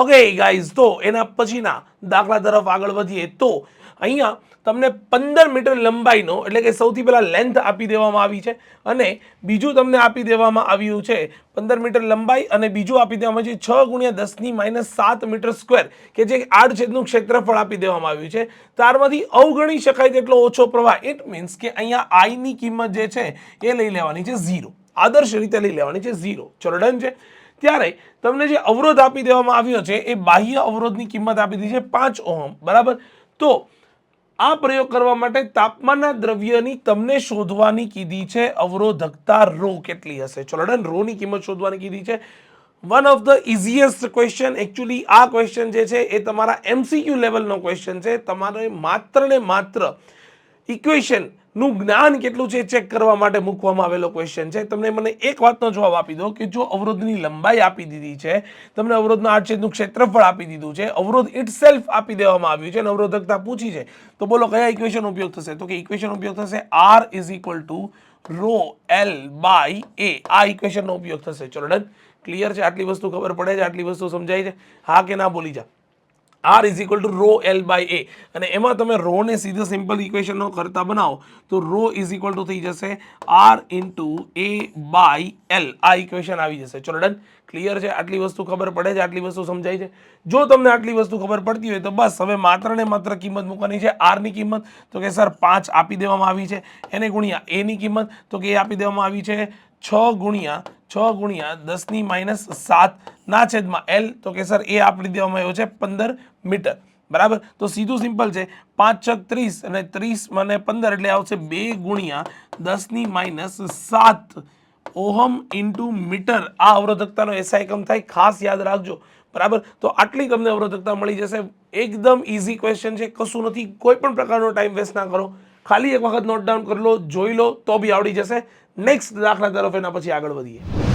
Okay guys, તો એના પછીના દાખલા તરફ આગળ વધીએ તો અહીંયા તમને 15 મીટર લંબાઈનો એટલે કે સૌથી પહેલા લેન્થ આપી દેવામાં આવી છે અને બીજું તમને આપી દેવામાં આવ્યું છે 15 મીટર લંબાઈ અને બીજું આપી દેવામાં છે 6 × 10⁻7 મીટર સ્ક્વેર કે જે આડછેદનું ક્ષેત્રફળ આપી દેવામાં આવ્યું છે. ત્યારમાંથી અવગણી શકાય તેટલો ઓછો પ્રવાહ, ઇટ મીન્સ કે અહીંયા આઈની કિંમત જે છે એ લઈ લેવાની છે 0, આદર્શ રીતે લઈ લેવાની છે 0. ચલો ડન છે. ત્યારે તમને જે અવરોધ આપી દેવામાં આવ્યો છે એ બાહ્ય અવરોધની કિંમત આપી દીધી છે 5 ઓહમ, બરાબર. તો આ પ્રયોગ કરવા માટે તાપમાનના દ્રવ્યની તમને શોધવાની કીધી છે અવરોધકતા રો કેટલી હશે. ચલો ડન, રો ની કિંમત શોધવાની કીધી છે. One of the easiest question. Actually આ ક્વેશ્ચન જે છે એ તમારા એમસીક્યુ લેવલનો ક્વેશ્ચન છે. તમારે માત્ર ને માત્ર ઇક્વેશન નું જ્ઞાન કેટલું છે ચેક કરવા માટે મૂકવામાં આવેલો ક્વેશ્ચન છે. તમને મને એક વાતનો જવાબ આપી દો કે જો અવરોધની લંબાઈ આપી દીધી છે, તમને અવરોધના આડછેદનું ક્ષેત્રફળ આપી દીધું છે, અવરોધ ઇટસેલ્ફ આપી દેવામાં આવ્યું છે અને અવરોધકતા પૂછી છે, તો બોલો કયા ઇક્વેશન ઉપયોગ થશે? તો કે ઇક્વેશન ઉપયોગ થશે R = ρl/a. આ ઇક્વેશનનો ઉપયોગ થશે. ચલો ડન, ક્લિયર છે? આટલી વસ્તુ ખબર પડે છે? આટલી વસ્તુ સમજાય છે? હા કે ના બોલી જા. R = ρl/a અને એમાં તમે રો ને સીધો સિમ્પલ ઇક્વેશનનો કરતા બનાવો તો રો = થઈ જશે R × a/l. આ ઇક્વેશન આવી જશે. ચલો ડન, ક્લિયર છે? આટલી વસ્તુ ખબર પડે છે? આટલી વસ્તુ સમજાય છે? જો તમને આટલી વસ્તુ ખબર પડતી હોય તો બસ હવે માત્ર ને માત્ર કિંમત મૂકવાની છે. R ની કિંમત તો કે સર 5 આપી દેવામાં આવી છે, એને ગુણ્યા a ની કિંમત તો કે એ આપી દેવામાં આવી છે 6 × 10⁻7 ના છેદમાં l તો કે સર એ આપી દેવામાં આવ્યો છે 15 મીટર, બરાબર. તો સીધું સિમ્પલ છે, 5 × 6 = 30 અને 30 અને 15 એટલે આવશે 2 × 10⁻7 ઓહમ ઇન્ટુ મીટર. આ અવરોધકતાનો એસઆઈ એકમ થાય, ખાસ યાદ રાખજો, બરાબર. તો આટલી તમને અવરોધકતા મળી જશે. એકદમ ઇઝી ક્વેશ્ચન છે, કશું નથી. કોઈ પણ પ્રકારનો ટાઈમ વેસ્ટ ના કરો, ખાલી એક વખત નોટ ડાઉન કરી લો, જોઈ લો તો બી આવડી જશે. નેક્સ્ટ દાખલા તરફ એના પછી આગળ વધીએ.